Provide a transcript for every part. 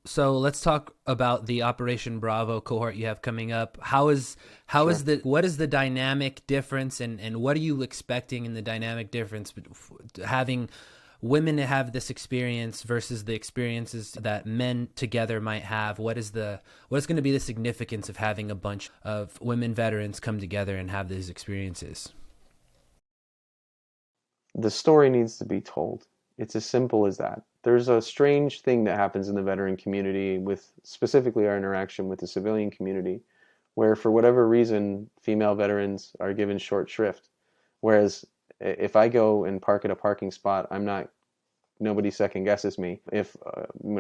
So let's talk about the Operation Bravo cohort you have coming up. Sure. What is the dynamic difference, and what are you expecting in the dynamic difference having women have this experience versus the experiences that men together might have? What's going to be the significance of having a bunch of women veterans come together and have these experiences? The story needs to be told. It's as simple as that. There's a strange thing that happens in the veteran community with specifically our interaction with the civilian community, where for whatever reason, female veterans are given short shrift. Whereas if I go and park at a parking spot, nobody second guesses me. If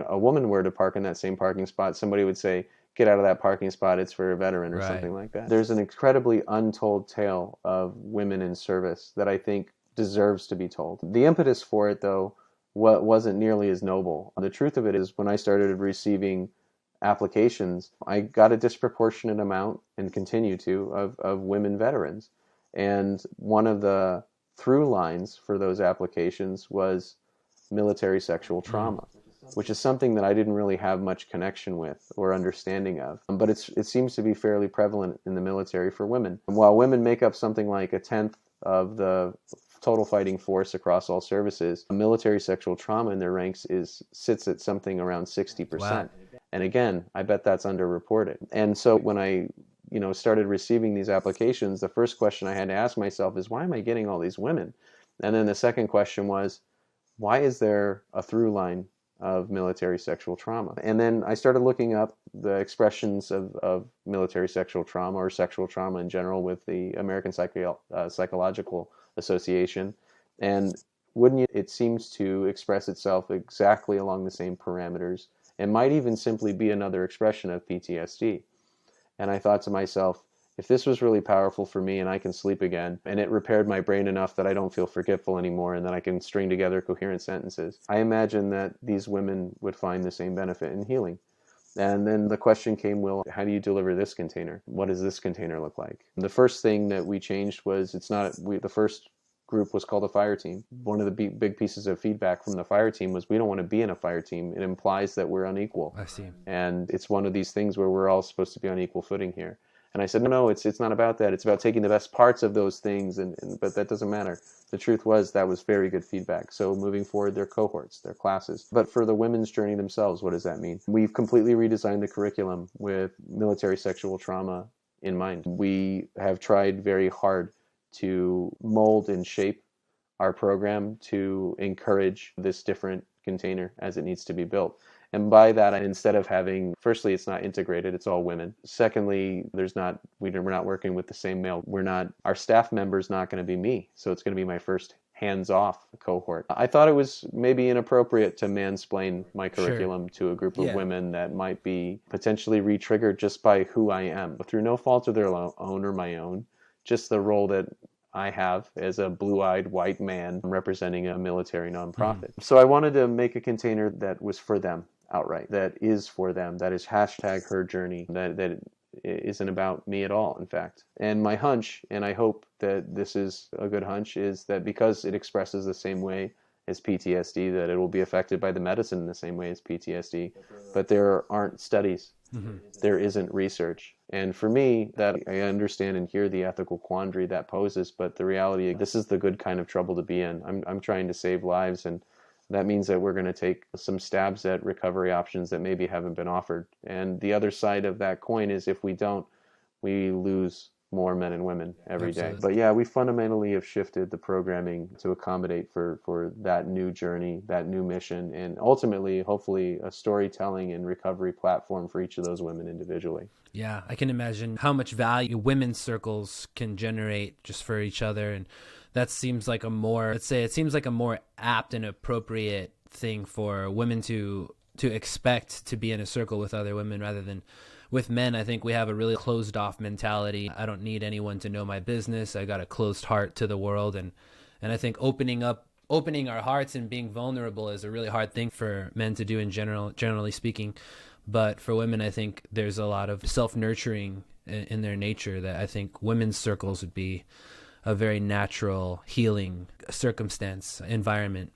a woman were to park in that same parking spot, somebody would say, get out of that parking spot, it's for a veteran or Right. something like that. There's an incredibly untold tale of women in service that I think deserves to be told. The impetus for it, though, wasn't nearly as noble. The truth of it is, when I started receiving applications, I got a disproportionate amount, and continue to, of women veterans. And one of the through lines for those applications was military sexual Mm. trauma, which is something that I didn't really have much connection with or understanding of. But it seems to be fairly prevalent in the military for women. And while women make up something like a tenth of the total fighting force across all services, military sexual trauma in their ranks sits at something around Wow. 60%. And again, I bet that's underreported. And so when I started receiving these applications, the first question I had to ask myself is, why am I getting all these women? And then the second question was, why is there a through line of military sexual trauma? And then I started looking up the expressions of military sexual trauma, or sexual trauma in general, with the American Psychological Association. And wouldn't you, it seems to express itself exactly along the same parameters, and might even simply be another expression of PTSD. And I thought to myself, if this was really powerful for me and I can sleep again, and it repaired my brain enough that I don't feel forgetful anymore and that I can string together coherent sentences, I imagine that these women would find the same benefit in healing. And then the question came, well, how do you deliver this container? What does this container look like? The first thing that we changed was, the first group was called a fire team. One of the big pieces of feedback from the fire team was, we don't want to be in a fire team. It implies that we're unequal. I see. And it's one of these things where we're all supposed to be on equal footing here. And I said, no, it's not about that. It's about taking the best parts of those things, but that doesn't matter. The truth was, that was very good feedback. So moving forward, they're cohorts, they're classes. But for the women's journey themselves, what does that mean? We've completely redesigned the curriculum with military sexual trauma in mind. We have tried very hard to mold and shape our program to encourage this different container as it needs to be built. And by that, instead of having, firstly, it's not integrated, it's all women. Secondly, we're not working with the same male. Our staff member's not going to be me. So it's going to be my first hands-off cohort. I thought it was maybe inappropriate to mansplain my Sure. curriculum to a group of Yeah. women that might be potentially re-triggered just by who I am, through no fault of their own or my own, just the role that I have as a blue-eyed white man representing a military Mhm. nonprofit. So I wanted to make a container that was for them outright, that is for them, that is hashtag her journey, that isn't about me at all, in fact. And my hunch, and I hope that this is a good hunch, is that because it expresses the same way as PTSD, that it will be affected by the medicine in the same way as PTSD. But there aren't studies, Mhm. there isn't research. And for me, that I understand and hear the ethical quandary that poses, but the reality, this is the good kind of trouble to be in. I'm trying to save lives, and that means that we're going to take some stabs at recovery options that maybe haven't been offered. And the other side of that coin is, if we don't, we lose more men and women every day. Absolutely. But yeah, we fundamentally have shifted the programming to accommodate for that new journey, that new mission, and ultimately, hopefully, a storytelling and recovery platform for each of those women individually. Yeah, I can imagine how much value women's circles can generate just for each other. And that seems like it seems like a more apt and appropriate thing for women to expect to be in a circle with other women rather than with men. I think we have a really closed off mentality. I don't need anyone to know my business. I got a closed heart to the world. And I think opening our hearts and being vulnerable is a really hard thing for men to do in generally speaking. But for women, I think there's a lot of self-nurturing in their nature that I think women's circles would be a very natural healing circumstance environment.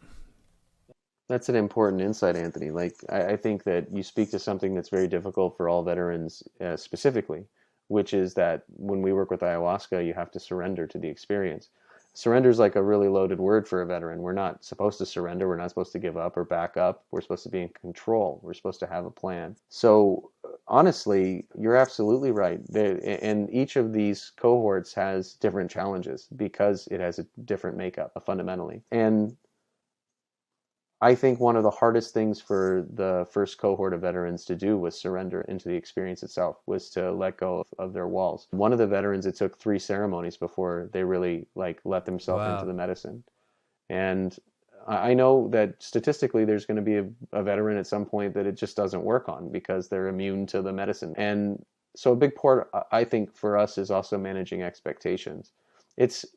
That's an important insight, Anthony. Like, I think that you speak to something that's very difficult for all veterans specifically, which is that when we work with ayahuasca, you have to surrender to the experience. Surrender is like a really loaded word for a veteran. We're not supposed to surrender. We're not supposed to give up or back up. We're supposed to be in control. We're supposed to have a plan. So honestly, you're absolutely right. And each of these cohorts has different challenges because it has a different makeup fundamentally. And I think one of the hardest things for the first cohort of veterans to do was surrender into the experience itself, was to let go of their walls. One of the veterans, it took 3 ceremonies before they really like let themselves into Wow. the medicine. And I know that statistically there's going to be a veteran at some point that it just doesn't work on because they're immune to the medicine. And so a big part, I think, for us is also managing expectations. It's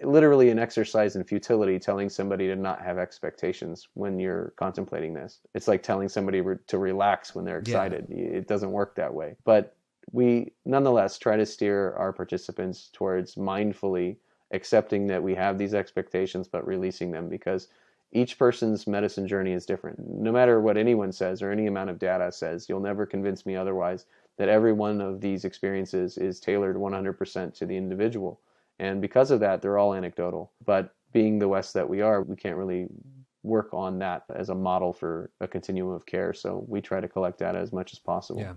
literally an exercise in futility telling somebody to not have expectations when you're contemplating this. It's like telling somebody to relax when they're Yeah. excited. It doesn't work that way. But we nonetheless try to steer our participants towards mindfully accepting that we have these expectations, but releasing them, because each person's medicine journey is different. No matter what anyone says or any amount of data says, you'll never convince me otherwise that every one of these experiences is tailored 100% to the individual. And because of that, they're all anecdotal. But being the West that we are, we can't really work on that as a model for a continuum of care. So we try to collect data as much as possible. Yeah.